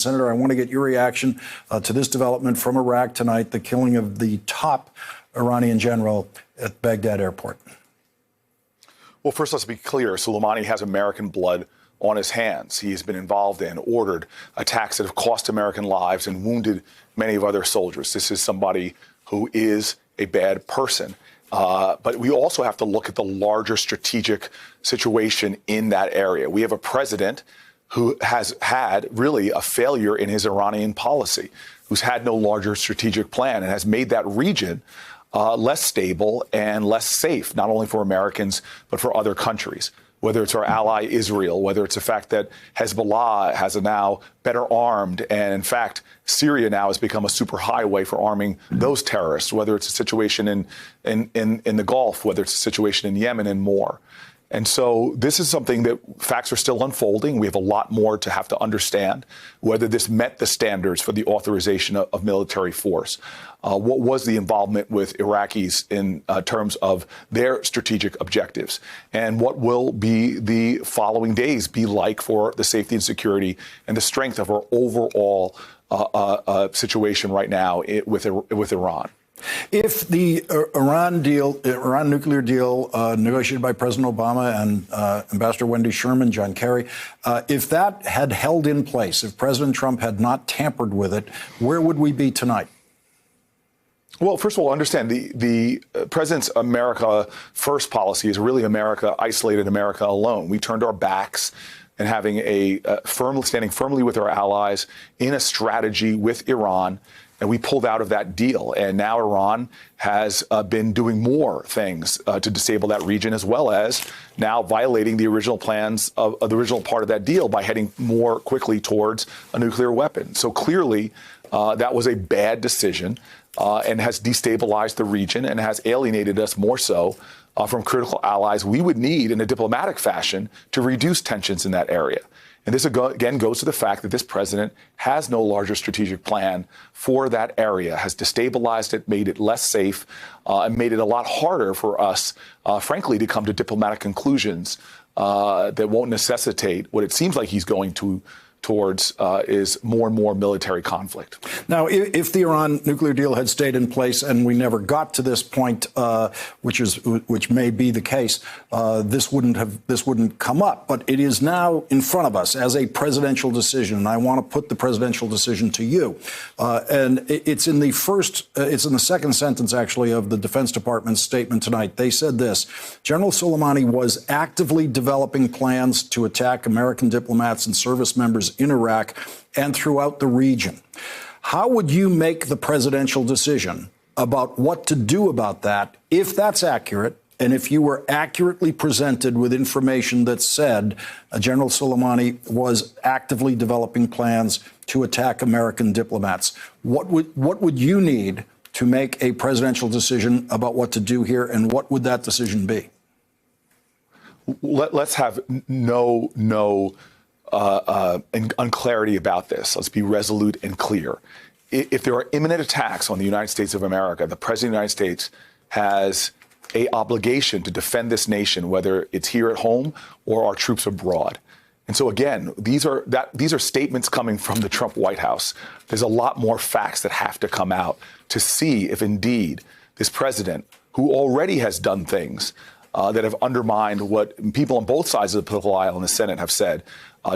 Senator, I want to get your reaction to this development from Iraq tonight, the killing of the top Iranian general at Baghdad airport. Well, first, let's be clear. Soleimani has American blood on his hands. He has been involved in, ordered attacks that have cost American lives and wounded many of other soldiers. This is somebody who is a bad person. But we also have to look at the larger strategic situation in that area. We have a president who has had really a failure in his Iranian policy, who's had no larger strategic plan and has made that region less stable and less safe, not only for Americans, but for other countries, whether it's our ally Israel, whether it's the fact that Hezbollah has a now better armed, and in fact, Syria now has become a superhighway for arming those terrorists, whether it's a situation in the Gulf, whether it's a situation in Yemen and more. And so this is something that facts are still unfolding. We have a lot more to have to understand whether this met the standards for the authorization of military force. What was the involvement with Iraqis in terms of their strategic objectives? And what will be the following days be like for the safety and security and the strength of our overall situation right now with Iran? If the Iran nuclear deal negotiated by President Obama and Ambassador Wendy Sherman, John Kerry, if that had held in place, if President Trump had not tampered with it, where would we be tonight? Well, first of all, understand the president's America First policy is really America, isolated America alone. We turned our backs and having standing firmly with our allies in a strategy with Iran. And we pulled out of that deal. And now Iran has been doing more things to disable that region, as well as now violating the original plans of the original part of that deal by heading more quickly towards a nuclear weapon. So clearly, that was a bad decision and has destabilized the region and has alienated us more so from critical allies we would need in a diplomatic fashion to reduce tensions in that area. And this, again, goes to the fact that this president has no larger strategic plan for that area, has destabilized it, made it less safe, and made it a lot harder for us, frankly, to come to diplomatic conclusions that won't necessitate what it seems like he's going towards is more and more military conflict. Now, if the Iran nuclear deal had stayed in place and we never got to this point, which may be the case, this wouldn't come up. But it is now in front of us as a presidential decision. And I want to put the presidential decision to you. And it's in the second sentence, actually, of the Defense Department's statement tonight. They said this: General Soleimani was actively developing plans to attack American diplomats and service members in Iraq and throughout the region. How would you make the presidential decision about what to do about that, if that's accurate, and if you were accurately presented with information that said General Soleimani was actively developing plans to attack American diplomats? What would you need to make a presidential decision about what to do here, and what would that decision be? Let's have no unclarity about this. Let's be resolute and clear. If there are imminent attacks on the United States of America, the President of the United States has an obligation to defend this nation, whether it's here at home or our troops abroad. And so, again, these are statements coming from the Trump White House. There's a lot more facts that have to come out to see if indeed this president, who already has done things that have undermined what people on both sides of the political aisle in the Senate have said,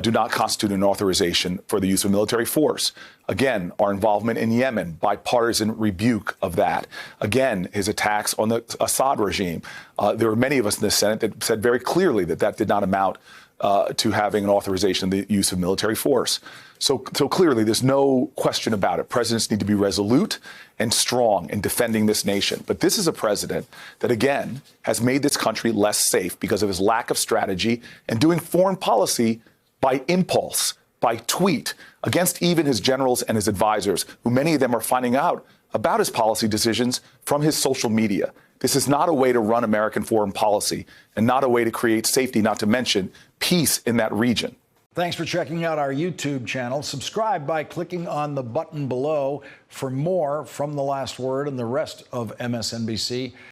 do not constitute an authorization for the use of military force. Again, our involvement in Yemen, bipartisan rebuke of that. Again, his attacks on the Assad regime. There were many of us in the Senate that said very clearly that did not amount to having an authorization of the use of military force. So clearly, there's no question about it. Presidents need to be resolute and strong in defending this nation. But this is a president that, again, has made this country less safe because of his lack of strategy and doing foreign policy by impulse, by tweet, against even his generals and his advisors, who many of them are finding out about his policy decisions from his social media. This is not a way to run American foreign policy and not a way to create safety, not to mention peace in that region. Thanks for checking out our YouTube channel. Subscribe by clicking on the button below for more from The Last Word and the rest of MSNBC.